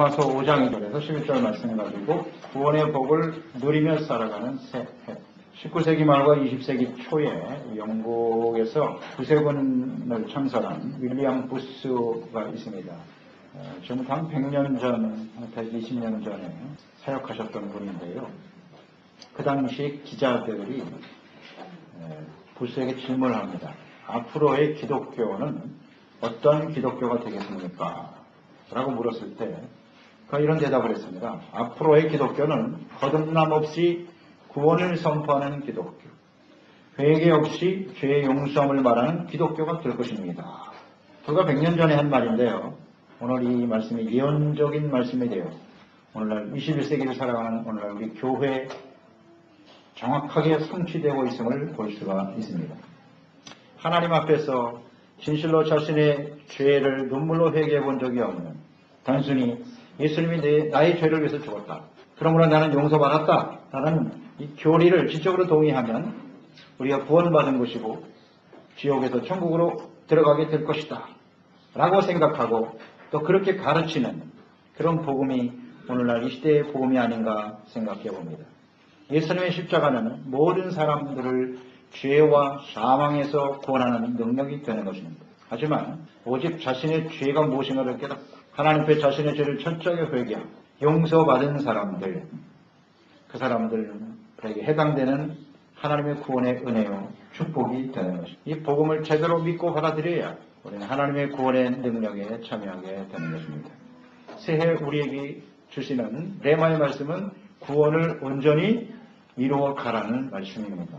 로마서 5장 2절에서 11절 말씀 가지고 구원의 복을 누리며 살아가는 새해. 19세기 말과 20세기 초에 영국에서 구세군을 창설한 윌리엄 부스가 있습니다. 지금부터 한 100년 전, 120년 전에 사역하셨던 분인데요. 그 당시 기자들이 부스에게 질문을 합니다. 앞으로의 기독교는 어떤 기독교가 되겠습니까? 라고 물었을 때 그가 이런 대답을 했습니다. 앞으로의 기독교는 거듭남 없이 구원을 선포하는 기독교, 회개 없이 죄의 용서함을 말하는 기독교가 될 것입니다. 그가 100년 전에 한 말인데요. 오늘 이 말씀이 예언적인 말씀이 되어 오늘날 21세기를 살아가는 오늘날 우리 교회에 정확하게 성취되고 있음을 볼 수가 있습니다. 하나님 앞에서 진실로 자신의 죄를 눈물로 회개해 본 적이 없는, 단순히 예수님이 나의 죄를 위해서 죽었다, 그러므로 나는 용서받았다 라는 이 교리를 지적으로 동의하면 우리가 구원받은 것이고 지옥에서 천국으로 들어가게 될 것이다 라고 생각하고 또 그렇게 가르치는 그런 복음이 오늘날 이 시대의 복음이 아닌가 생각해 봅니다. 예수님의 십자가는 모든 사람들을 죄와 사망에서 구원하는 능력이 되는 것입니다. 하지만 오직 자신의 죄가 무엇인가를 깨닫고 하나님 앞에 자신의 죄를 철저하게 회개하고 용서받은 사람들, 그 사람들에게 해당되는 하나님의 구원의 은혜요 축복이 되는 것입니다. 이 복음을 제대로 믿고 받아들여야 우리는 하나님의 구원의 능력에 참여하게 되는 것입니다. 새해 우리에게 주시는 레마의 말씀은 구원을 온전히 이루어 가라는 말씀입니다.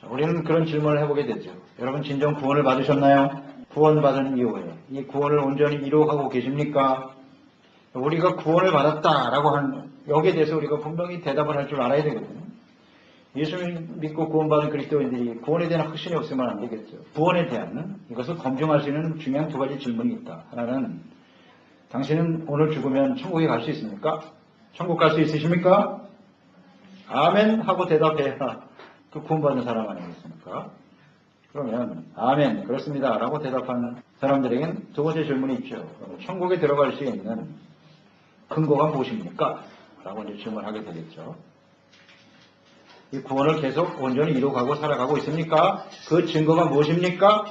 자, 우리는 그런 질문을 해보게 되죠. 여러분 진정 구원을 받으셨나요? 구원받은 이후에 이 구원을 온전히 이루어가고 계십니까? 우리가 구원을 받았다라고 한 여기에 대해서 우리가 분명히 대답을 할 줄 알아야 되거든요. 예수를 믿고 구원받은 그리스도인들이 구원에 대한 확신이 없으면 안 되겠죠. 구원에 대한 이것을 검증할 수 있는 중요한 두 가지 질문이 있다. 하나는 당신은 오늘 죽으면 천국에 갈 수 있습니까? 천국 갈 수 있으십니까? 아멘 하고 대답해야 그 구원받는 사람 아니겠습니까? 그러면 아멘 그렇습니다 라고 대답한 사람들에겐 두 번째 질문이 있죠. 천국에 들어갈 수 있는 근거가 무엇입니까? 라고 이제 질문하게 되겠죠. 이 구원을 계속 온전히 이루어가고 살아가고 있습니까? 그 증거가 무엇입니까?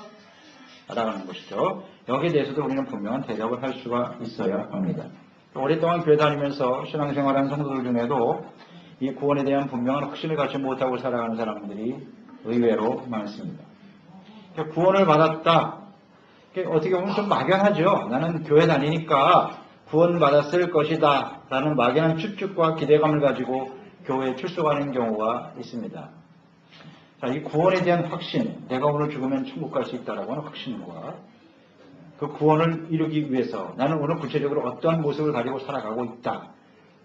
라는 것이죠. 여기에 대해서도 우리는 분명한 대답을 할 수가 있어야 합니다. 오랫동안 교회 다니면서 신앙생활하는 성도들 중에도 이 구원에 대한 분명한 확신을 갖지 못하고 살아가는 사람들이 의외로 많습니다. 구원을 받았다. 어떻게 보면 좀 막연하죠. 나는 교회 다니니까 구원받았을 것이다 라는 막연한 추측과 기대감을 가지고 교회에 출석하는 경우가 있습니다. 자, 이 구원에 대한 확신, 내가 오늘 죽으면 천국 갈 수 있다라고 하는 확신과 그 구원을 이루기 위해서 나는 오늘 구체적으로 어떠한 모습을 가지고 살아가고 있다.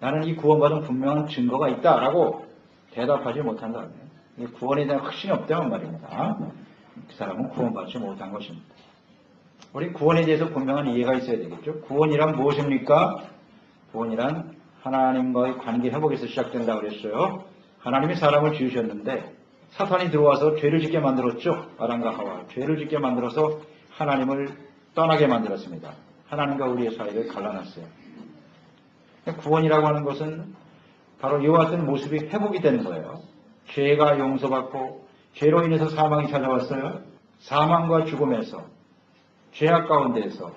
나는 이 구원받은 분명한 증거가 있다라고 대답하지 못한다면 이 구원에 대한 확신이 없다는 말입니다. 그 사람은 구원받지 못한 것입니다. 우리 구원에 대해서 분명한 이해가 있어야 되겠죠. 구원이란 무엇입니까? 구원이란 하나님과의 관계 회복에서 시작된다고 그랬어요. 하나님이 사람을 지으셨는데 사탄이 들어와서 죄를 짓게 만들었죠. 아담과 하와. 죄를 짓게 만들어서 하나님을 떠나게 만들었습니다. 하나님과 우리의 사이를 갈라놨어요. 구원이라고 하는 것은 바로 이와 같은 모습이 회복이 되는 거예요. 죄가 용서받고 죄로 인해서 사망이 찾아왔어요. 사망과 죽음에서 죄악 가운데에서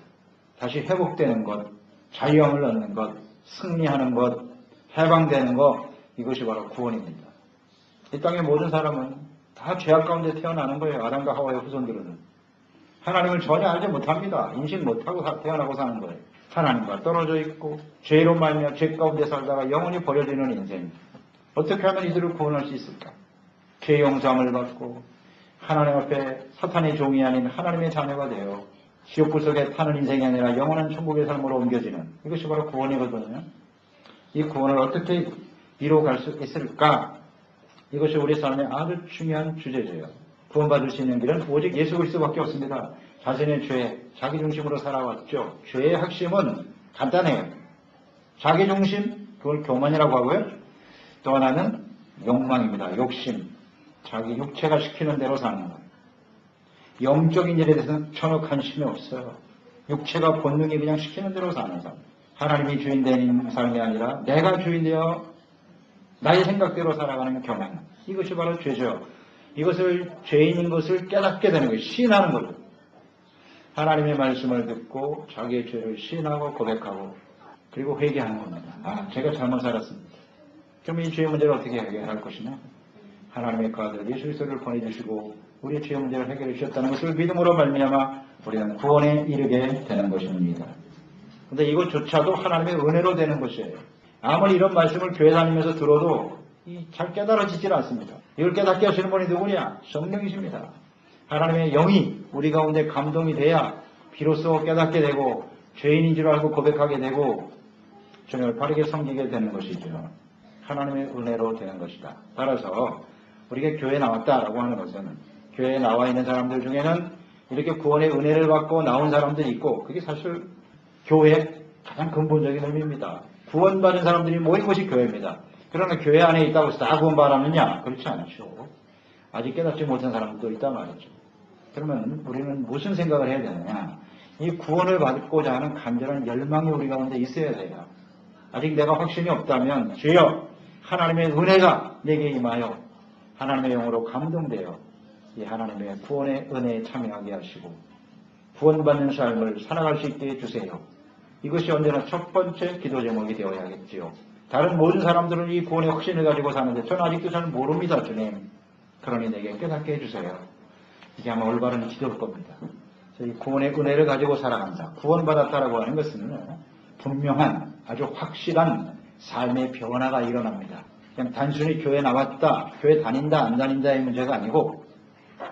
다시 회복되는 것, 자유함을 얻는 것, 승리하는 것, 해방되는 것, 이것이 바로 구원입니다. 이 땅의 모든 사람은 다 죄악 가운데 태어나는 거예요. 아담과 하와의 후손들은. 하나님을 전혀 알지 못합니다. 인식 못하고 태어나고 사는 거예요. 하나님과 떨어져 있고 죄로 말미암아 죄 가운데 살다가 영원히 버려지는 인생. 어떻게 하면 이들을 구원할 수 있을까? 죄 용서함을 받고 하나님 앞에 사탄의 종이 아닌 하나님의 자녀가 되어 지옥불 속에 타는 인생이 아니라 영원한 천국의 삶으로 옮겨지는 이것이 바로 구원이거든요. 이 구원을 어떻게 이루어갈 수 있을까? 이것이 우리 삶의 아주 중요한 주제예요. 구원받을 수 있는 길은 오직 예수 그리스도밖에 없습니다. 자신의 죄, 자기 중심으로 살아왔죠. 죄의 핵심은 간단해요. 자기 중심, 그걸 교만이라고 하고요. 또 하나는 욕망입니다. 욕심. 자기 육체가 시키는 대로 사는 것. 영적인 일에 대해서는 전혀 관심이 없어요. 육체가 본능이 그냥 시키는 대로 사는 사람. 하나님이 주인 되는 삶이 아니라 내가 주인 되어 나의 생각대로 살아가는 경향. 이것이 바로 죄죠. 이것을 죄인인 것을 깨닫게 되는 거예요. 시인하는 거죠. 하나님의 말씀을 듣고 자기의 죄를 시인하고 고백하고 그리고 회개하는 겁니다. 아, 제가 잘못 살았습니다. 그럼 이 죄의 문제를 어떻게 해결할 것이냐? 하나님의 그 아들 예수 그리스도를 보내주시고 우리의 죄의 문제를 해결해 주셨다는 것을 믿음으로 말미암아 우리는 구원에 이르게 되는 것입니다. 그런데 이것조차도 하나님의 은혜로 되는 것이에요. 아무리 이런 말씀을 교회 다니면서 들어도 잘 깨달아지질 않습니다. 이걸 깨닫게 하시는 분이 누구냐? 성령이십니다. 하나님의 영이 우리 가운데 감동이 돼야 비로소 깨닫게 되고 죄인인 줄 알고 고백하게 되고 주님을 바르게 섬기게 되는 것이죠. 하나님의 은혜로 되는 것이다. 따라서 우리가 교회에 나왔다라고 하는 것은 교회에 나와 있는 사람들 중에는 이렇게 구원의 은혜를 받고 나온 사람들이 있고 그게 사실 교회의 가장 근본적인 의미입니다. 구원받은 사람들이 모인 곳이 교회입니다. 그러나 교회 안에 있다고 해서 다 구원받았느냐? 그렇지 않죠. 아직 깨닫지 못한 사람들도 있단 말이죠. 그러면 우리는 무슨 생각을 해야 되느냐? 이 구원을 받고자 하는 간절한 열망이 우리 가운데 있어야 돼요. 아직 내가 확신이 없다면 주여 하나님의 은혜가 내게 임하여 하나님의 영으로 감동되어 이 하나님의 구원의 은혜에 참여하게 하시고 구원받는 삶을 살아갈 수 있게 해주세요. 이것이 언제나 첫 번째 기도 제목이 되어야겠지요. 다른 모든 사람들은 이 구원의 확신을 가지고 사는데 저는 아직도 잘 모릅니다, 주님. 그러니 내게 깨닫게 해주세요. 이게 아마 올바른 기도일 겁니다. 이 구원의 은혜를 가지고 살아간다. 구원받았다라고 하는 것은 분명한 아주 확실한 삶의 변화가 일어납니다. 그냥 단순히 교회 나왔다, 교회 다닌다, 안 다닌다의 문제가 아니고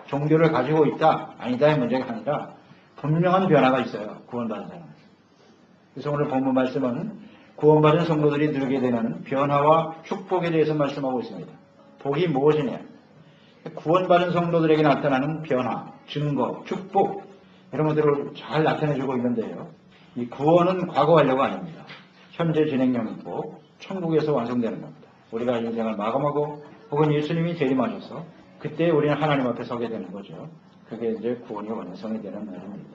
종교를 가지고 있다, 아니다의 문제가 아니라 분명한 변화가 있어요. 구원받은 사람. 그래서 오늘 본문 말씀은 구원받은 성도들이 누리게 되는 변화와 축복에 대해서 말씀하고 있습니다. 복이 무엇이냐? 구원받은 성도들에게 나타나는 변화, 증거, 축복 이런 것들을 잘 나타내주고 있는데요. 이 구원은 과거 완료가 아닙니다. 현재 진행형이고 천국에서 완성되는 겁니다. 우리가 인생을 마감하고 혹은 예수님이 재림하셔서 그때 우리는 하나님 앞에 서게 되는 거죠. 그게 이제 구원이 완성이 되는 날입니다.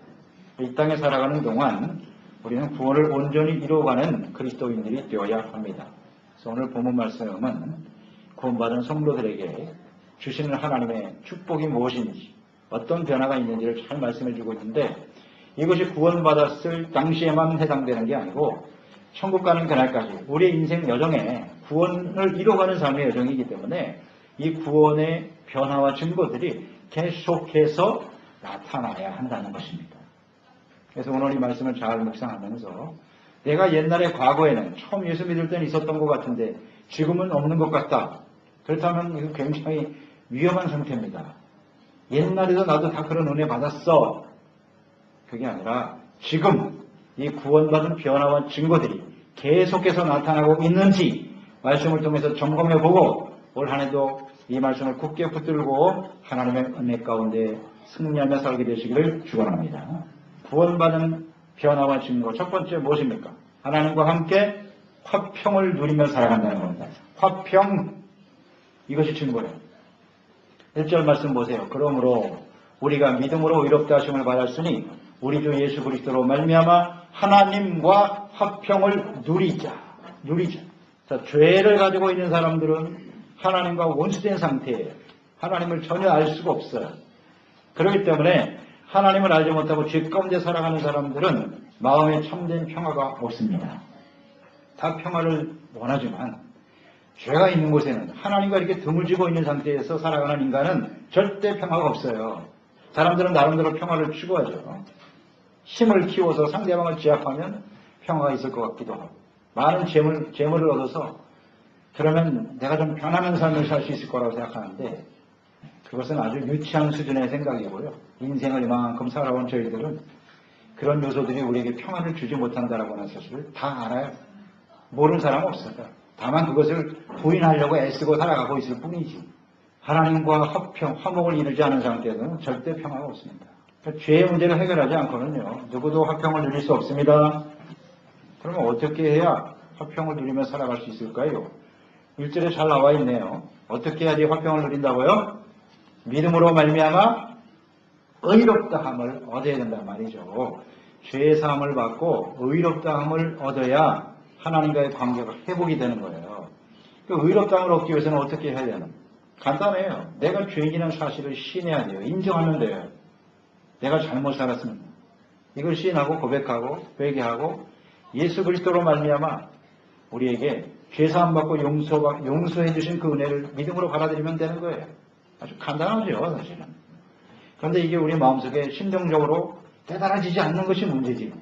이 땅에 살아가는 동안 우리는 구원을 온전히 이루어가는 그리스도인들이 되어야 합니다. 그래서 오늘 본문 말씀은 구원받은 성도들에게 주시는 하나님의 축복이 무엇인지 어떤 변화가 있는지를 잘 말씀해 주고 있는데 이것이 구원받았을 당시에만 해당되는 게 아니고 천국 가는 그날까지 우리의 인생 여정에 구원을 이루어가는 삶의 여정이기 때문에 이 구원의 변화와 증거들이 계속해서 나타나야 한다는 것입니다. 그래서 오늘 이 말씀을 잘 묵상하면서 내가 옛날에 과거에는 처음 예수 믿을 때는 있었던 것 같은데 지금은 없는 것 같다. 그렇다면 이거 굉장히 위험한 상태입니다. 옛날에도 나도 다 그런 은혜 받았어. 그게 아니라 지금 이 구원받은 변화와 증거들이 계속해서 나타나고 있는지 말씀을 통해서 점검해보고 올 한 해도 이 말씀을 굳게 붙들고 하나님의 은혜 가운데 승리하며 살게 되시기를 축원합니다. 구원받은 변화와 증거 첫 번째 무엇입니까? 하나님과 함께 화평을 누리며 살아간다는 겁니다. 화평 이것이 증거예요. 1절 말씀 보세요. 그러므로 우리가 믿음으로 의롭다 하심을 받았으니 우리 주 예수 그리스도로 말미암아 하나님과 화평을 누리자. 자, 죄를 가지고 있는 사람들은 하나님과 원수된 상태예요. 하나님을 전혀 알 수가 없어요. 그렇기 때문에 하나님을 알지 못하고 죄 가운데 살아가는 사람들은 마음에 참된 평화가 없습니다. 다 평화를 원하지만 죄가 있는 곳에는 하나님과 이렇게 등을 쥐고 있는 상태에서 살아가는 인간은 절대 평화가 없어요. 사람들은 나름대로 평화를 추구하죠. 힘을 키워서 상대방을 제압하면 평화가 있을 것 같기도 하고 많은 재물을 얻어서 그러면 내가 좀 편안한 삶을 살 수 있을 거라고 생각하는데 그것은 아주 유치한 수준의 생각이고요. 인생을 이만큼 살아온 저희들은 그런 요소들이 우리에게 평안을 주지 못한다라고 하는 사실을 다 알아요. 모르는 사람은 없어요. 다만 그것을 부인하려고 애쓰고 살아가고 있을 뿐이지 하나님과 화평, 화목을 이루지 않은 상태에서는 절대 평화가 없습니다. 그러니까 죄의 문제를 해결하지 않고는요. 누구도 화평을 누릴 수 없습니다. 그러면 어떻게 해야 화평을 누리며 살아갈 수 있을까요? 1절에 잘 나와 있네요. 어떻게 해야지 화평을 누린다고요? 믿음으로 말미암아 의롭다함을 얻어야 된단 말이죠. 죄사함을 받고 의롭다함을 얻어야 하나님과의 관계가 회복이 되는 거예요. 그 의롭다함을 얻기 위해서는 어떻게 해야 되나? 간단해요. 내가 죄인이라는 사실을 시인해야 돼요. 인정하면 돼요. 내가 잘못 살았습니다. 이걸 시인하고 고백하고 회개하고 예수 그리스도로 말미암아 우리에게 죄사함 받고 용서해 주신 그 은혜를 믿음으로 받아들이면 되는 거예요. 아주 간단하죠, 사실은. 그런데 이게 우리 마음속에 심정적으로 깨달아지지 않는 것이 문제지.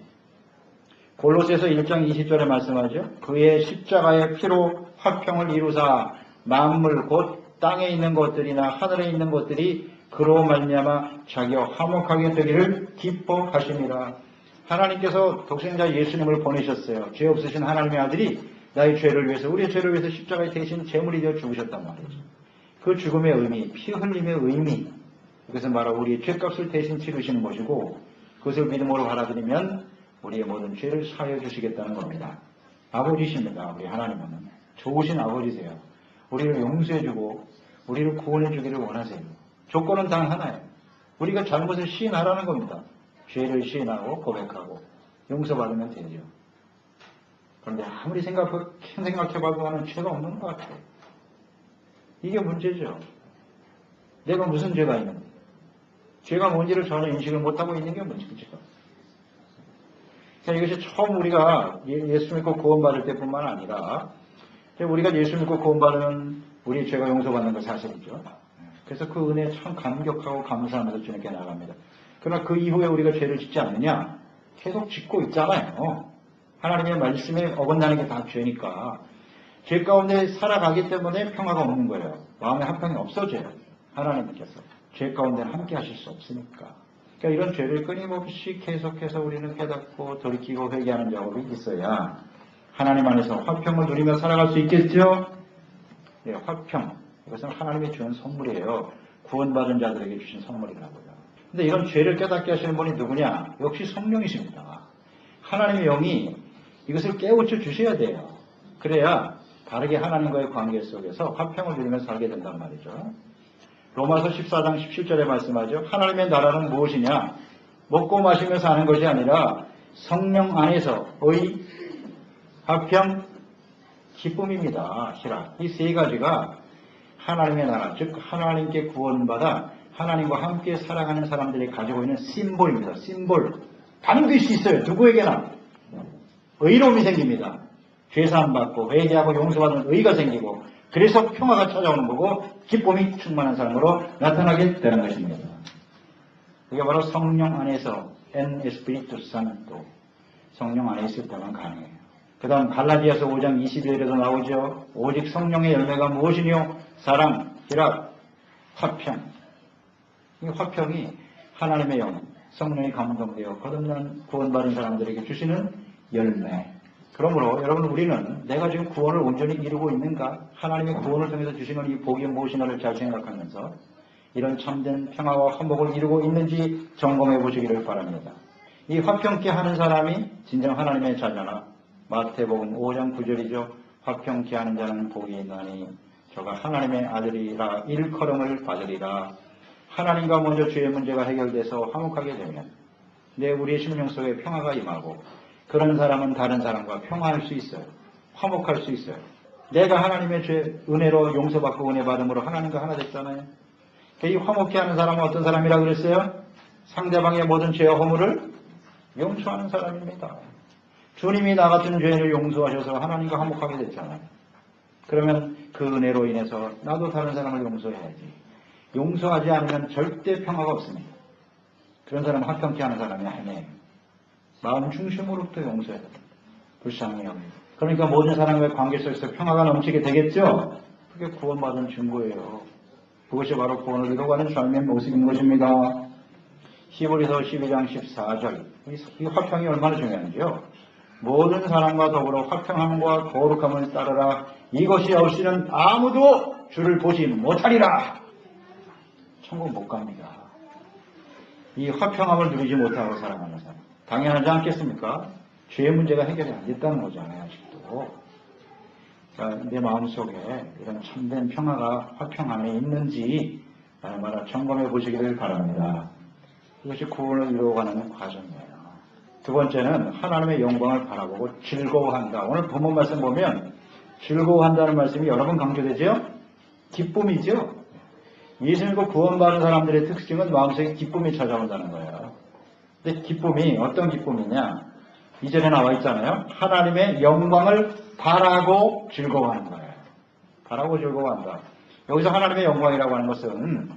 골로새서 1장 20절에 말씀하죠. 그의 십자가의 피로 화평을 이루사 만물 곧 땅에 있는 것들이나 하늘에 있는 것들이 그로 말미암아 자기와 화목하게 되기를 기뻐하심이라. 하나님께서 독생자 예수님을 보내셨어요. 죄 없으신 하나님의 아들이 나의 죄를 위해서, 우리의 죄를 위해서 십자가에 대신 제물이 되어 죽으셨단 말이죠. 그 죽음의 의미, 피 흘림의 의미, 이것은 바로 우리의 죄값을 대신 치르시는 것이고, 그것을 믿음으로 받아들이면 우리의 모든 죄를 사하여 주시겠다는 겁니다. 아버지십니다. 우리 하나님은 좋으신 아버지세요. 우리를 용서해주고 우리를 구원해주기를 원하세요. 조건은 단 하나예요. 우리가 잘못을 시인하라는 겁니다. 죄를 시인하고 고백하고 용서받으면 되죠. 그런데 아무리 생각해봐도 나는 죄가 없는 것 같아요. 이게 문제죠. 내가 무슨 죄가 있는데, 죄가 뭔지를 전혀 인식을 못하고 있는 게 문제죠. 그러니까 이것이 처음 우리가 예수 믿고 구원받을 때뿐만 아니라 우리가 예수 믿고 구원받으면 우리의 죄가 용서받는 건 사실이죠. 그래서 그 은혜에 참 감격하고 감사하면서 주님께 나갑니다. 그러나 그 이후에 우리가 죄를 짓지 않느냐? 계속 짓고 있잖아요. 하나님의 말씀에 어긋나는 게 다 죄니까. 죄 가운데 살아가기 때문에 평화가 없는 거예요. 마음의 화평이 없어져요. 하나님께서. 죄 가운데 함께 하실 수 없으니까. 그러니까 이런 죄를 끊임없이 계속해서 우리는 깨닫고 돌이키고 회개하는 작업이 있어야 하나님 안에서 화평을 누리며 살아갈 수 있겠죠? 네, 화평. 이것은 하나님이 주는 선물이에요. 구원받은 자들에게 주신 선물이라고요. 근데 이런 죄를 깨닫게 하시는 분이 누구냐? 역시 성령이십니다. 하나님의 영이 이것을 깨우쳐 주셔야 돼요. 그래야 바르게 하나님과의 관계 속에서 화평을 누리며 살게 된단 말이죠. 로마서 14장 17절에 말씀하죠. 하나님의 나라는 무엇이냐? 먹고 마시며 사는 것이 아니라 성령 안에서 의, 화평, 기쁨입니다. 이 세 가지가 하나님의 나라, 즉 하나님께 구원받아 하나님과 함께 살아가는 사람들이 가지고 있는 심볼입니다. 심볼. 반드시 있어요. 누구에게나. 의로움이 생깁니다. 죄사함 받고 회개하고 용서받는 의가 생기고, 그래서 평화가 찾아오는 거고 기쁨이 충만한 사람으로 나타나게 되는 것입니다. 이게 바로 성령 안에서 en Espíritu Santo, 성령 안에 있을 때만 가능해요. 그 다음 갈라디아서 5장 22절에도 나오죠. 오직 성령의 열매가 무엇이뇨? 사랑, 희락, 화평. 이 화평이 하나님의 영, 성령이 감동되어 거듭난 구원받은 사람들에게 주시는 열매. 그러므로 여러분, 우리는 내가 지금 구원을 온전히 이루고 있는가? 하나님의 구원을 통해서 주시는 이 복이 무엇이냐를 잘 생각하면서 이런 참된 평화와 화목을 이루고 있는지 점검해 보시기를 바랍니다. 이 화평케 하는 사람이 진정 하나님의 자녀나, 마태복음 5장 9절이죠. 화평케 하는 자는 복이 있나니 저가 하나님의 아들이라 일컬음을 받으리라. 하나님과 먼저 죄의 문제가 해결돼서 화목하게 되면 우리의 심령 속에 평화가 임하고, 그런 사람은 다른 사람과 평화할 수 있어요. 화목할 수 있어요. 내가 하나님의 죄 은혜로 용서받고 은혜 받음으로 하나님과 하나 됐잖아요. 이 화목케 하는 사람은 어떤 사람이라고 그랬어요? 상대방의 모든 죄와 허물을 용서하는 사람입니다. 주님이 나 같은 죄를 용서하셔서 하나님과 화목하게 됐잖아요. 그러면 그 은혜로 인해서 나도 다른 사람을 용서해야지. 용서하지 않으면 절대 평화가 없습니다. 그런 사람은 화평케 하는 사람이 아니에요. 마음 중심으로부터 용서해야 됩니다. 불쌍해요. 그러니까 모든 사람과의 관계 속에서 평화가 넘치게 되겠죠? 그게 구원받은 증거예요. 그것이 바로 구원을 이루어가는 삶의 모습인 것입니다. 히브리서 12장 14절. 이 화평이 얼마나 중요한지요? 모든 사람과 더불어 화평함과 거룩함을 따르라. 이것이 없이는 아무도 주를 보지 못하리라. 천국 못 갑니다. 이 화평함을 누리지 못하고 살아가는 사람. 당연하지 않겠습니까? 죄의 문제가 해결이 안 됐다는 거잖아요, 아직도. 내 마음속에 이런 참된 평화가 화평 안에 있는지 날마다 점검해 보시기를 바랍니다. 이것이 구원을 이루어가는 과정이에요. 두 두 번째는 하나님의 영광을 바라보고 즐거워한다. 오늘 본문 말씀 보면 즐거워한다는 말씀이 여러 번 강조되죠? 기쁨이죠? 예수 믿고 구원받은 사람들의 특징은 마음속에 기쁨이 찾아온다는 거예요. 근데 기쁨이 어떤 기쁨이냐? 2절에 나와 있잖아요. 하나님의 영광을 바라고 즐거워하는 거예요. 바라고 즐거워한다. 여기서 하나님의 영광이라고 하는 것은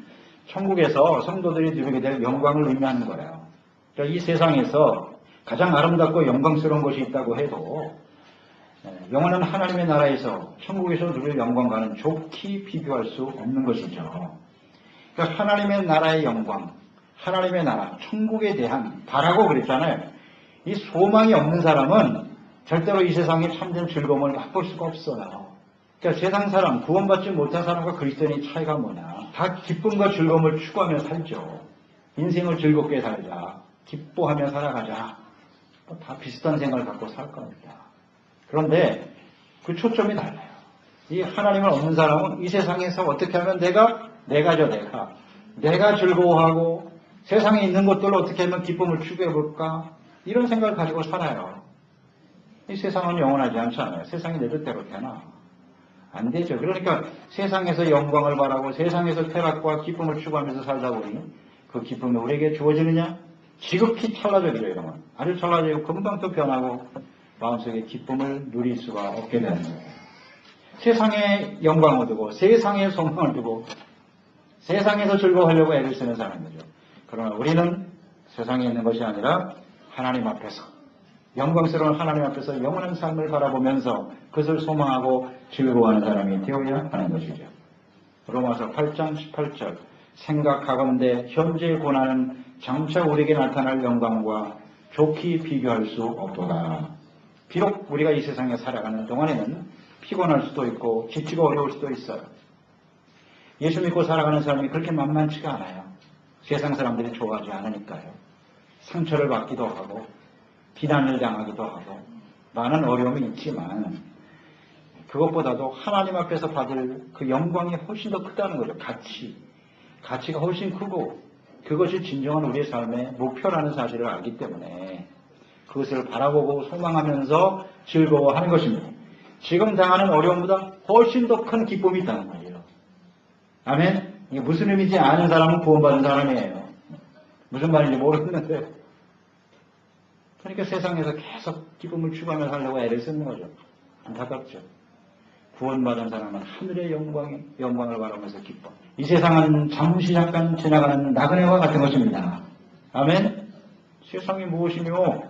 천국에서 성도들이 누리게 될 영광을 의미하는 거예요. 그러니까 이 세상에서 가장 아름답고 영광스러운 것이 있다고 해도 영원한 하나님의 나라에서 천국에서 누릴 영광과는 좋게 비교할 수 없는 것이죠. 그러니까 하나님의 나라의 영광, 하나님의 나라, 천국에 대한 바라고 그랬잖아요. 이 소망이 없는 사람은 절대로 이 세상의 참된 즐거움을 맛볼 수가 없어요. 그러니까 세상 사람, 구원받지 못한 사람과 그리스도인의 차이가 뭐냐. 다 기쁨과 즐거움을 추구하며 살죠. 인생을 즐겁게 살자. 기뻐하며 살아가자. 다 비슷한 생각을 갖고 살 겁니다. 그런데 그 초점이 달라요. 이 하나님을 없는 사람은 이 세상에서 어떻게 하면 내가 즐거워하고 세상에 있는 것들로 어떻게 하면 기쁨을 추구해볼까? 이런 생각을 가지고 살아요. 이 세상은 영원하지 않잖아요. 세상이 내 뜻대로 되나? 안 되죠. 그러니까 세상에서 영광을 바라고 세상에서 쾌락과 기쁨을 추구하면서 살다 보니 그 기쁨이 우리에게 주어지느냐? 지극히 찰나적이죠. 이런 건. 아주 찰나적이고 금방 또 변하고 마음속에 기쁨을 누릴 수가 없게 되는 거예요. 세상에 영광을 두고 세상에 소망을 두고 세상에서 즐거워하려고 애를 쓰는 사람이죠. 그러나 우리는 세상에 있는 것이 아니라 하나님 앞에서 영광스러운 하나님 앞에서 영원한 삶을 바라보면서 그것을 소망하고 즐거워하는 사람이 되어야 하는 것이죠. 로마서 8장 18절 생각하건대 현재의 고난은 장차 우리에게 나타날 영광과 좋게 비교할 수 없도다. 비록 우리가 이 세상에 살아가는 동안에는 피곤할 수도 있고 지치고 어려울 수도 있어요. 예수 믿고 살아가는 사람이 그렇게 만만치가 않아요. 세상 사람들이 좋아하지 않으니까요. 상처를 받기도 하고 비난을 당하기도 하고 많은 어려움이 있지만 그것보다도 하나님 앞에서 받을 그 영광이 훨씬 더 크다는 거죠. 가치가 훨씬 크고 그것이 진정한 우리의 삶의 목표라는 사실을 알기 때문에 그것을 바라보고 소망하면서 즐거워하는 것입니다. 지금 당하는 어려움보다 훨씬 더 큰 기쁨이 있다는 거예요. 아멘? 이게 무슨 의미인지 아는 사람은 구원받은 사람이에요. 무슨 말인지 모르겠는데 그러니까 세상에서 계속 기쁨을 추구하며 살려고 애를 쓰는 거죠. 안타깝죠. 구원받은 사람은 하늘의 영광을 바라면서 기뻐. 이 세상은 잠시 잠깐 지나가는 나그네와 같은 것입니다. 아멘? 세상이 무엇이며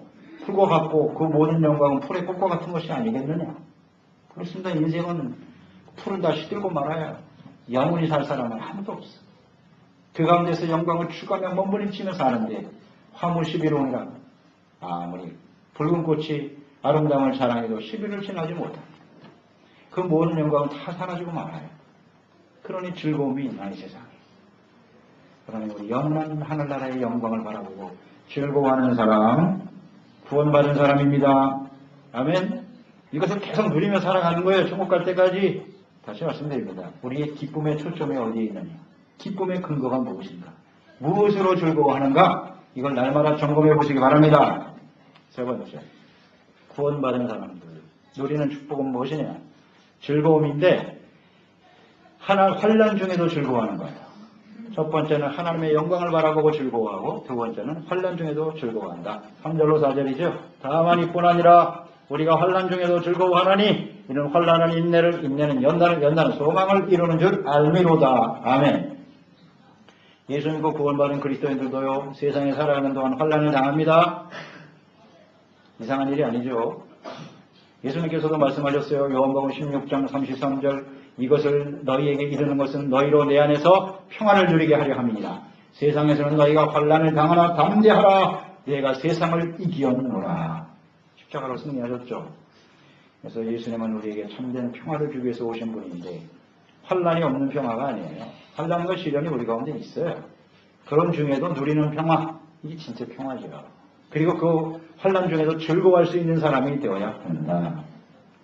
풀과 같고 그 모든 영광은 풀의 꽃과 같은 것이 아니겠느냐. 그렇습니다. 인생은 풀은 다 시들고 말아야 영원히 살 사람은 아무도 없어. 그 가운데서 영광을 추구하며 몸부림치며 사는데 화물 11호니라 아무리 붉은 꽃이 아름다움을 자랑해도 10일을 지나지 못합니다. 그 모든 영광은 다 사라지고 말아요. 그러니 즐거움이 있나 이 세상에. 그러니 우리 영원한 하늘나라의 영광을 바라보고 즐거워하는 사람, 구원받은 사람입니다. 아멘. 이것을 계속 누리며 살아가는 거예요. 천국 갈 때까지. 다시 말씀드립니다. 우리의 기쁨의 초점이 어디에 있느냐. 기쁨의 근거가 무엇인가. 무엇으로 즐거워하는가. 이걸 날마다 점검해 보시기 바랍니다. 세 번째, 구원받은 사람들 누리는 축복은 무엇이냐. 즐거움인데 환난 중에도 즐거워하는 거예요. 첫 번째는 하나님의 영광을 바라보고 즐거워하고 두 번째는 환난 중에도 즐거워한다. 3절로 4절이죠. 다만 이뿐 아니라 우리가 환난 중에도 즐거워하나니 이는 환난은 인내를 인내는 연단은 소망을 이루는 줄 알미로다. 아멘. 예수 믿고 구원받은 그리스도인들도요. 세상에 살아가는 동안 환난을 당합니다. 이상한 일이 아니죠. 예수님께서도 말씀하셨어요. 요한복음 16장 33절 이것을 너희에게 이르는 것은 너희로 내 안에서 평안을 누리게 하려 함이니라. 세상에서는 너희가 환난을 당하나 담대하라. 내가 세상을 이기었노라. 십자가로 승리하셨죠. 그래서 예수님은 우리에게 참된 평화를 주기 위해서 오신 분인데 환난이 없는 평화가 아니에요. 환난과 시련이 우리 가운데 있어요. 그런 중에도 누리는 평화, 이게 진짜 평화죠. 그리고 그 환난 중에도 즐거워할 수 있는 사람이 되어야 한다.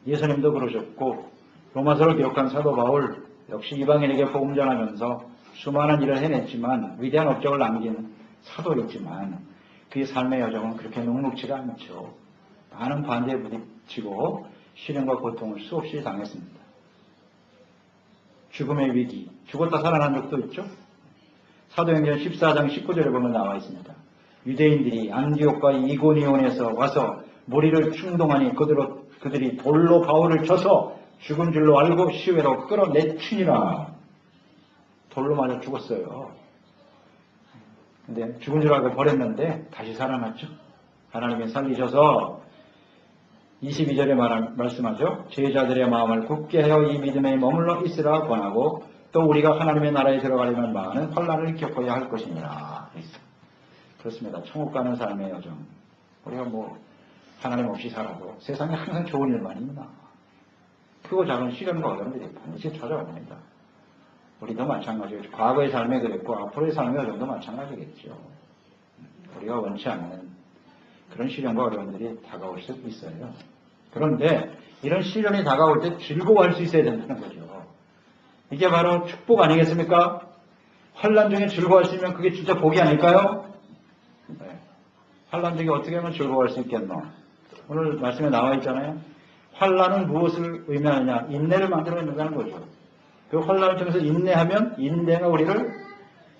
예수님도 그러셨고 로마서를 기록한 사도 바울 역시 이방인에게 복음 전하면서 수많은 일을 해냈지만 위대한 업적을 남긴 사도였지만 그의 삶의 여정은 그렇게 녹록지가 않죠. 많은 반대에 부딪히고 시련과 고통을 수없이 당했습니다. 죽음의 위기, 죽었다 살아난 적도 있죠. 사도행전 14장 19절에 보면 나와 있습니다. 유대인들이 안디옥과 이고니온에서 와서 무리를 충동하니 그들이 돌로 바울을 쳐서 죽은 줄로 알고 시외로 끌어내치니라. 돌로 맞아 죽었어요. 근데 죽은 줄 알고 버렸는데 다시 살아났죠. 하나님이 살리셔서 22절에 말씀하죠. 제자들의 마음을 굳게 하여 이 믿음에 머물러 있으라 권하고 또 우리가 하나님의 나라에 들어가려면 많은 환난을 겪어야 할 것이니라. 그렇습니다. 천국 가는 삶의 여정. 우리가 하나님 없이 살아도 세상에 항상 좋은 일만 있나. 크고 작은 시련과 어려움들이 반드시 찾아옵니다. 우리도 마찬가지겠죠. 과거의 삶에 그랬고 앞으로의 삶의 여정도 마찬가지겠죠. 우리가 원치 않는 그런 시련과 어려움들이 다가올 수 있어요. 그런데 이런 시련이 다가올 때 즐거워할 수 있어야 된다는 거죠. 이게 바로 축복 아니겠습니까? 환난 중에 즐거워할 수 있으면 그게 진짜 복이 아닐까요? 네. 환난 중에 어떻게 하면 즐거워할 수 있겠노? 오늘 말씀에 나와 있잖아요. 환난은 무엇을 의미하느냐? 인내를 만들어낸다는 거죠. 그 환난을 통해서 인내하면 인내가 우리를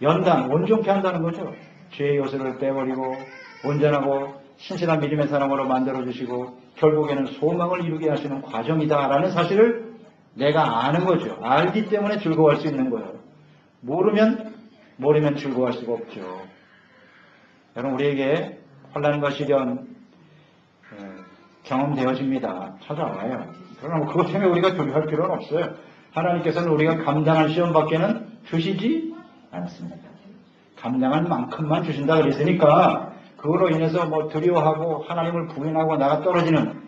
온전케 한다는 거죠. 죄의 요소를 빼버리고 온전하고 신실한 믿음의 사람으로 만들어주시고 결국에는 소망을 이루게 하시는 과정이다라는 사실을 내가 아는 거죠. 알기 때문에 즐거워할 수 있는 거예요. 모르면 즐거워할 수가 없죠. 여러분 우리에게 환난과 시련 경험되어집니다. 찾아와요. 그러나 그것 때문에 우리가 두려워할 필요는 없어요. 하나님께서는 우리가 감당할 시험밖에는 주시지 않습니다. 감당할 만큼만 주신다 그랬으니까 그거로 인해서 두려워하고 하나님을 부인하고 나가 떨어지는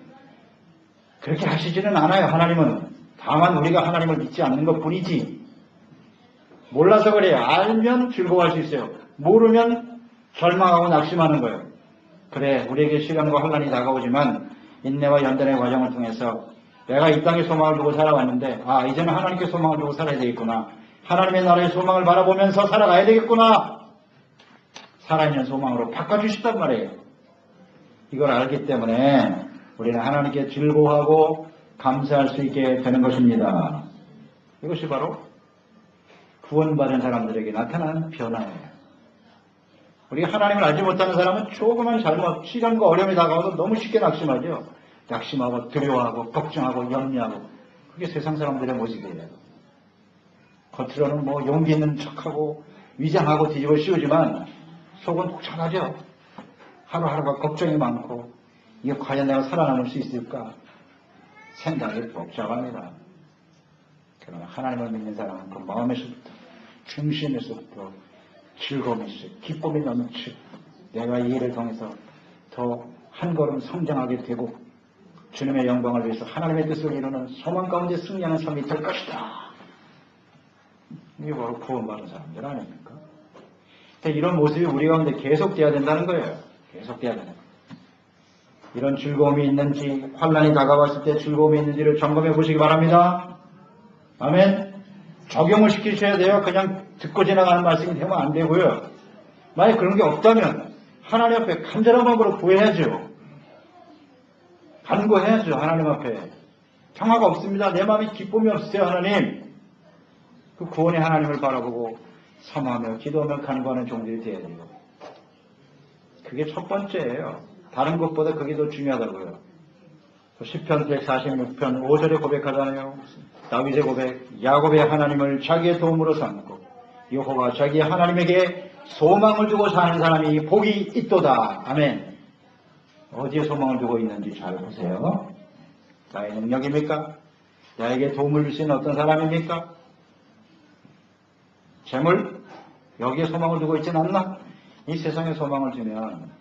그렇게 하시지는 않아요. 하나님은 다만 우리가 하나님을 믿지 않는 것 뿐이지. 몰라서 그래요. 알면 즐거워할 수 있어요. 모르면 절망하고 낙심하는 거예요. 그래 우리에게 시련과 환난이 다가오지만 인내와 연단의 과정을 통해서 내가 이 땅에 소망을 두고 살아왔는데 이제는 하나님께 소망을 두고 살아야 되겠구나. 하나님의 나라의 소망을 바라보면서 살아가야 되겠구나. 살아있는 소망으로 바꿔주셨단 말이에요. 이걸 알기 때문에 우리는 하나님께 즐거워하고 감사할 수 있게 되는 것입니다. 이것이 바로 구원받은 사람들에게 나타나는 변화예요. 우리가 하나님을 알지 못하는 사람은 조그만 잘못, 시련과 어려움이 다가와도 너무 쉽게 낙심하죠. 낙심하고 두려워하고 걱정하고 염려하고 그게 세상 사람들의 모습이에요. 겉으로는 용기 있는 척하고 위장하고 뒤집어 씌우지만 속은 복잡하죠. 하루하루가 걱정이 많고 이게 과연 내가 살아남을 수 있을까 생각이 복잡합니다. 그러나 하나님을 믿는 사람은 그 마음에서부터 중심에서부터 즐거움이 있어요. 기쁨이 넘치고 내가 이 일을 통해서 더 한 걸음 성장하게 되고 주님의 영광을 위해서 하나님의 뜻을 이루는 소망 가운데 승리하는 삶이 될 것이다. 이게 바로 구원받은 사람들 아닙니까? 이런 모습이 우리 가운데 계속돼야 된다는 거예요. 계속돼야 되는 거예요. 이런 즐거움이 있는지 환난이 다가왔을 때 즐거움이 있는지를 점검해 보시기 바랍니다. 아멘. 적용을 시키셔야 돼요. 그냥 듣고 지나가는 말씀이 되면 안 되고요. 만약 그런 게 없다면 하나님 앞에 간절한 마음으로 구해야죠. 간구해야죠. 하나님 앞에. 평화가 없습니다. 내 마음이 기쁨이 없어요. 하나님. 그 구원의 하나님을 바라보고 사모하며 기도하며 간구하는 종들이 되어야 돼요. 그게 첫 번째예요. 다른 것보다 그게 더 중요하다고요. 시편 146편 5절에 고백하잖아요. 다윗의 고백, 야곱의 하나님을 자기의 도움으로 삼고 여호와 자기의 하나님에게 소망을 두고 사는 사람이 복이 있도다. 아멘. 어디에 소망을 두고 있는지 잘 보세요. 나의 능력입니까? 나에게 도움을 줄 수 있는 어떤 사람입니까? 재물? 여기에 소망을 두고 있지는 않나? 이 세상에 소망을 주면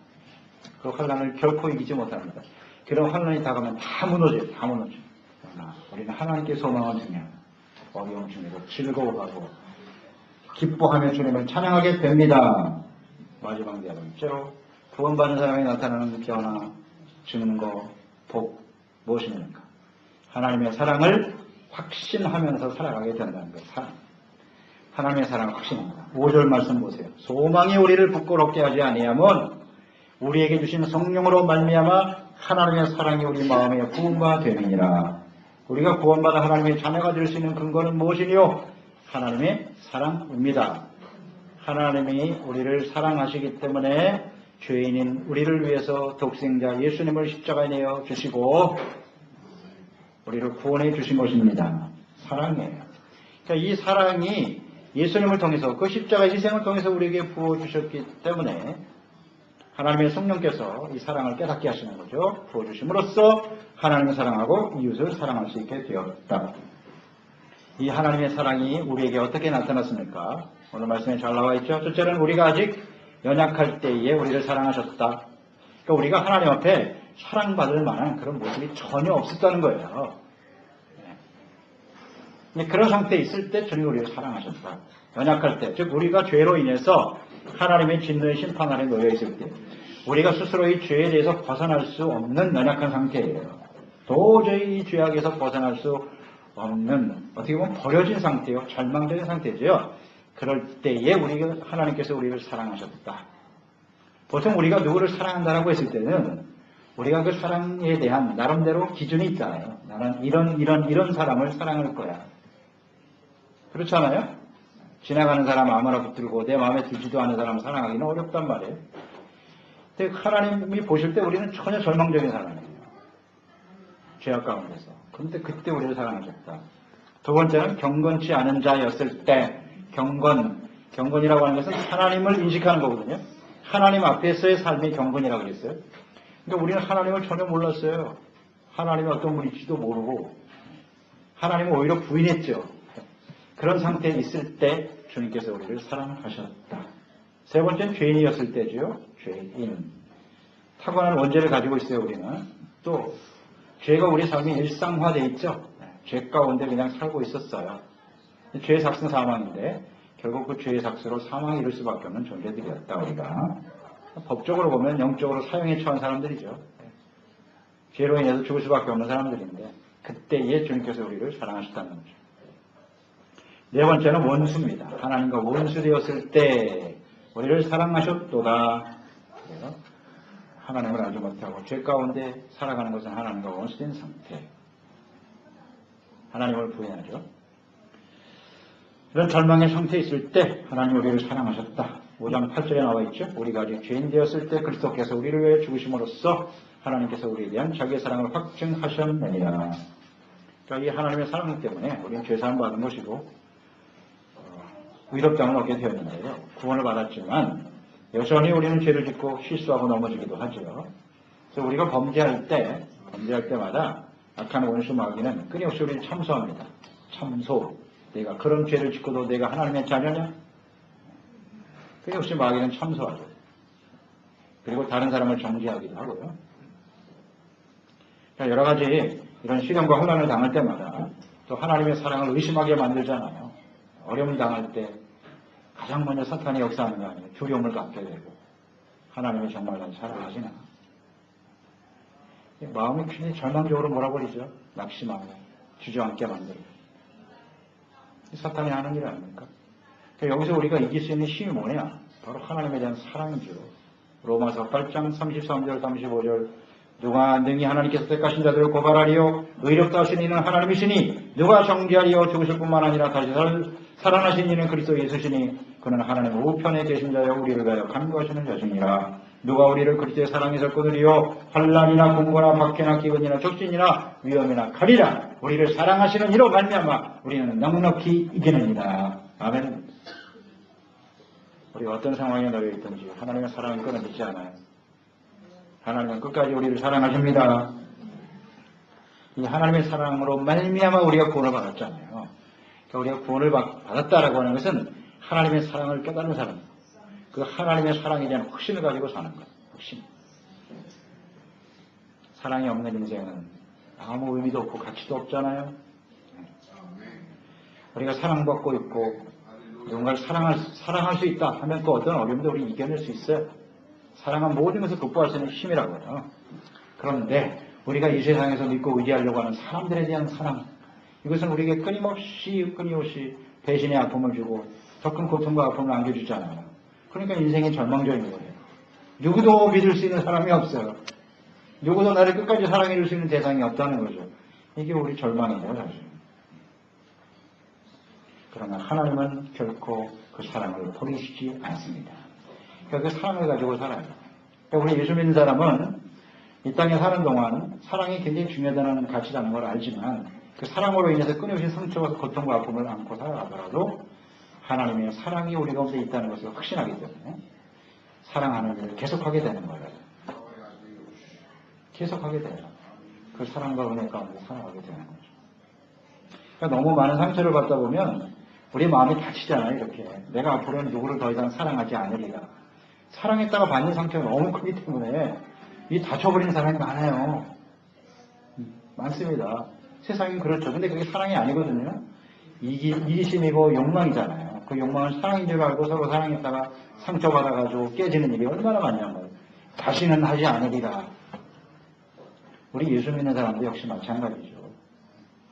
그 환난을 결코 이기지 못합니다. 그런 환난이 다가오면 다 무너져요. 다 무너져요. 그러나 우리는 하나님께 소망을 주면 어려움 중에도 즐거워하고 기뻐하며 주님을 찬양하게 됩니다. 마지막 네 번째로 구원받은 사람이 나타나는 변화, 증거, 복 무엇입니까? 하나님의 사랑을 확신하면서 살아가게 된다는 거예요. 사랑. 하나님의 사랑을 확신합니다. 5절 말씀 보세요. 소망이 우리를 부끄럽게 하지 아니하면 우리에게 주신 성령으로 말미암아 하나님의 사랑이 우리 마음에 부음바 됨이니라. 우리가 구원받아 하나님의 자녀가 될 수 있는 근거는 무엇이니요? 하나님의 사랑입니다. 하나님이 우리를 사랑하시기 때문에 죄인인 우리를 위해서 독생자 예수님을 십자가에 내어 주시고 우리를 구원해 주신 것입니다. 사랑이에요. 그러니까 이 사랑이 예수님을 통해서 그 십자가의 희생을 통해서 우리에게 부어주셨기 때문에 하나님의 성령께서 이 사랑을 깨닫게 하시는 거죠. 부어주심으로써 하나님을 사랑하고 이웃을 사랑할 수 있게 되었다. 이 하나님의 사랑이 우리에게 어떻게 나타났습니까? 오늘 말씀에 잘 나와 있죠. 첫째는 우리가 아직 연약할 때에 우리를 사랑하셨다. 그러니까 우리가 하나님 앞에 사랑받을 만한 그런 모습이 전혀 없었다는 거예요. 그런 상태에 있을 때 주님 우리를 사랑하셨다. 연약할 때, 즉 우리가 죄로 인해서 하나님의 진노의 심판 아래 놓여 있을 때 우리가 스스로 이 죄에 대해서 벗어날 수 없는 연약한 상태예요. 도저히 이 죄악에서 벗어날 수 없는, 어떻게 보면 버려진 상태요. 절망적인 상태죠. 그럴 때에 하나님께서 우리를 사랑하셨다. 보통 우리가 누구를 사랑한다라고 했을 때는 우리가 그 사랑에 대한 나름대로 기준이 있잖아요. 나는 이런 사람을 사랑할 거야. 그렇지 않아요? 지나가는 사람 아무나 붙들고 내 마음에 들지도 않은 사람을 사랑하기는 어렵단 말이에요. 근데 하나님이 보실 때 우리는 전혀 절망적인 사람이에요. 죄악 가운데서. 그런데 그때 우리를 사랑하셨다. 두 번째는 경건치 않은 자였을 때, 경건이라고 하는 것은 하나님을 인식하는 거거든요. 하나님 앞에서의 삶이 경건이라고 그랬어요. 그러니까 우리는 하나님을 전혀 몰랐어요. 하나님이 어떤 분인지도 모르고 하나님을 오히려 부인했죠. 그런 상태에 있을 때 주님께서 우리를 사랑하셨다. 세 번째는 죄인이었을 때죠. 죄인. 타고난 원죄를 가지고 있어요. 우리는. 또 죄가 우리 삶이 일상화되어 있죠. 죄 가운데 그냥 살고 있었어요. 죄의 삭은 사망인데 결국 그 죄의 삭스로 사망에 이를 수밖에 없는 존재들이었다. 우리가. 법적으로 보면 영적으로 사형에 처한 사람들이죠. 죄로 인해서 죽을 수밖에 없는 사람들인데 그때에 주님께서 우리를 사랑하셨다는 거죠. 네 번째는 원수입니다. 하나님과 원수 되었을 때 우리를 사랑하셨도다. 하나님을 알지 못하고 죄 가운데 살아가는 것은 하나님과 원수된 상태. 하나님을 부인하죠. 이런 절망의 상태에 있을 때 하나님 우리를 사랑하셨다. 5장 8절에 나와 있죠. 우리가 아직 죄인 되었을 때 그리스도께서 우리를 위해 죽으심으로써 하나님께서 우리에 대한 자기의 사랑을 확증하셨느니라. 그러니까 이 하나님의 사랑 때문에 우리는 죄사함 받은 것이고 의롭다함을 얻게 되었는데요. 구원을 받았지만 여전히 우리는 죄를 짓고 실수하고 넘어지기도 하죠. 그래서 우리가 범죄할 때마다 악한 원수 마귀는 끊임없이 우리를 참소합니다. 참소. 내가 그런 죄를 짓고도 내가 하나님의 자녀냐? 끊임없이 마귀는 참소하죠. 그리고 다른 사람을 정죄하기도 하고요. 여러 가지 이런 시련과 혼란을 당할 때마다 또 하나님의 사랑을 의심하게 만들잖아요. 어려움을 당할 때 가장 먼저 사탄이 역사하는 거 아니에요. 두려움을 갖게 되고 하나님이 정말 난 사랑하시나. 마음이 굉장히 절망적으로 몰아버리죠. 낙심하고 주저앉게 만들고. 사탄이 하는 일 아닙니까? 여기서 우리가 이길 수 있는 힘이 뭐냐? 바로 하나님에 대한 사랑이죠. 로마서 8장 33절 35절 누가 능히 하나님께서 택하신 자들을 고발하리요 의롭다 하신 이는 하나님이시니 누가 정죄하리요 죽으실 뿐만 아니라 다시 살아나신 이는 그리스도 예수시니 그는 하나님 우편에 계신 자여 우리를 위하여 간구하시는 자시니라. 누가 우리를 그리스도의 사랑에서 끊으리요 환난이나 공고나 박해나 기근이나 적신이나 위험이나 칼이라 우리를 사랑하시는 이로 말미암아 우리는 넉넉히 이기느니라. 아멘. 우리가 어떤 상황에 놓여 있든지 하나님의 사랑은 끊어지지 않아요. 하나님은 끝까지 우리를 사랑하십니다. 이 하나님의 사랑으로 말미암아 우리가 구원을 받았잖아요. 그러니까 우리가 구원을 받았다라고 하는 것은 하나님의 사랑을 깨닫는 사람입니다. 그 하나님의 사랑에 대한 확신을 가지고 사는 거예요. 확신. 사랑이 없는 인생은 아무 의미도 없고 가치도 없잖아요. 우리가 사랑받고 있고 누군가를 사랑할 수 있다 하면 또 어떤 어려움도 우리 이겨낼 수 있어요. 사랑은 모든 것을 극복할 수 있는 힘이라고요. 그런데 우리가 이 세상에서 믿고 의지하려고 하는 사람들에 대한 사랑, 이것은 우리에게 끊임없이 배신의 아픔을 주고 더 큰 고통과 아픔을 안겨주잖아요. 그러니까 인생이 절망적인 거예요. 누구도 믿을 수 있는 사람이 없어요. 누구도 나를 끝까지 사랑해 줄 수 있는 대상이 없다는 거죠. 이게 우리 절망이에요, 사실. 그러나 하나님은 결코 그 사랑을 버리시지 않습니다. 그러니까 그 사랑을 가지고 살아요. 그러니까 우리 예수 믿는 사람은 이 땅에 사는 동안 사랑이 굉장히 중요하다는 가치라는 걸 알지만 그 사랑으로 인해서 끊임없이 상처와 고통과 아픔을 안고 살아가더라도 하나님의 사랑이 우리 가운데 있다는 것을 확신하기 때문에 사랑하는 일을 계속하게 되는 거예요. 계속하게 돼요. 그 사랑과 은혜 가운데 살아가게 되는 거죠. 그러니까 너무 많은 상처를 받다 보면 우리 마음이 다치잖아요. 이렇게 내가 앞으로는 누구를 더 이상 사랑하지 않으리라. 사랑했다가 받는 상처가 너무 크기 때문에 이 다쳐버리는 사람이 많아요. 많습니다. 세상이 그렇죠. 근데 그게 사랑이 아니거든요. 이기심이고 욕망이잖아요. 그 욕망은 사랑인 줄 알고 서로 사랑했다가 상처받아가지고 깨지는 일이 얼마나 많냐고요. 다시는 하지 않으리라. 우리 예수 믿는 사람도 역시 마찬가지죠.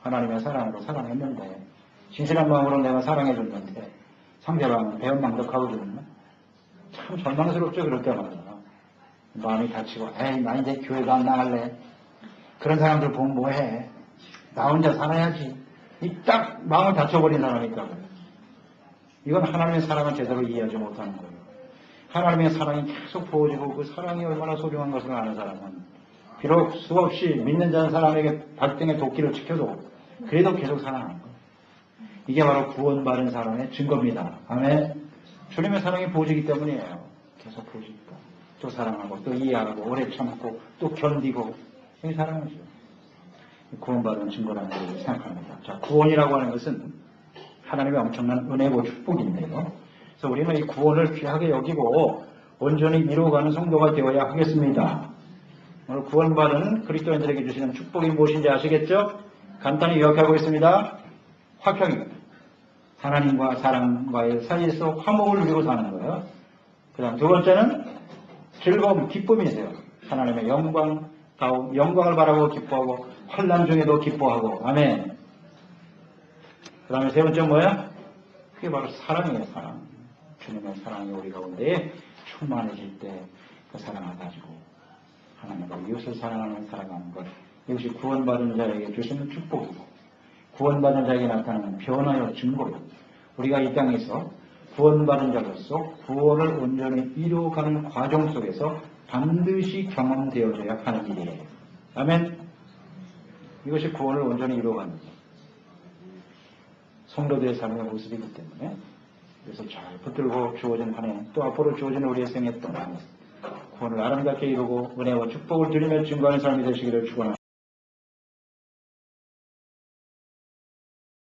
하나님의 사랑으로 사랑했는데 진실한 마음으로 내가 사랑해줬는데 상대방은 배은망덕하거든요. 참 절망스럽죠. 그럴 때마다 마음이 다치고 에이 나 이제 교회도 안 나갈래. 그런 사람들 보면 뭐해. 나 혼자 살아야지. 이 딱 마음을 다쳐버린 사람이 있다고요. 이건 하나님의 사랑을 제대로 이해하지 못하는 거예요. 하나님의 사랑이 계속 부어지고 그 사랑이 얼마나 소중한 것을 아는 사람은 비록 수없이 믿는 자는 사람에게 발등에 도끼를 지켜도 그래도 계속 사랑하는 거예요. 이게 바로 구원받은 사람의 증거입니다. 아멘. 주님의 사랑이 부어지기 때문이에요. 계속 부어지니까. 또 사랑하고 또 이해하고 오래 참고 또 견디고 이게 사랑이죠. 구원받은 증거라는 걸 생각합니다. 자, 구원이라고 하는 것은 하나님의 엄청난 은혜고 축복인데요. 그래서 우리는 이 구원을 귀하게 여기고 온전히 이루어가는 성도가 되어야 하겠습니다. 오늘 구원받은 그리스도인들에게 주시는 축복이 무엇인지 아시겠죠? 간단히 요약하고 있습니다. 화평입니다. 하나님과 사람과의 사이에서 화목을 누리고 사는 거예요. 그 다음 두 번째는 즐거움, 기쁨이세요. 하나님의 영광을 바라고 기뻐하고 환난 중에도 기뻐하고. 아멘. 그 다음에 세 번째 뭐야? 그게 바로 사랑이에요. 사랑. 주님의 사랑이 우리 가운데 충만해질 때 그 사랑을 가지고 하나님과 이웃을 사랑하는 살아가는 것. 이것이 구원받은 자에게 주시는 축복이고 구원받은 자에게 나타나는 변화의 증거예요. 우리가 이 땅에서 구원받은 자로서 구원을 온전히 이루어가는 과정 속에서 반드시 경험되어져야 하는 일이에요. 아멘. 이것이 구원을 온전히 이루어가는 것. 성도들의 삶의 모습이기 때문에 그래서 잘 붙들고 주어진 한 해 또 앞으로 주어진 우리의 생애 동안 구원을 아름답게 이루고 은혜와 축복을 드리며 증거하는 삶이 되시기를 축원합니다.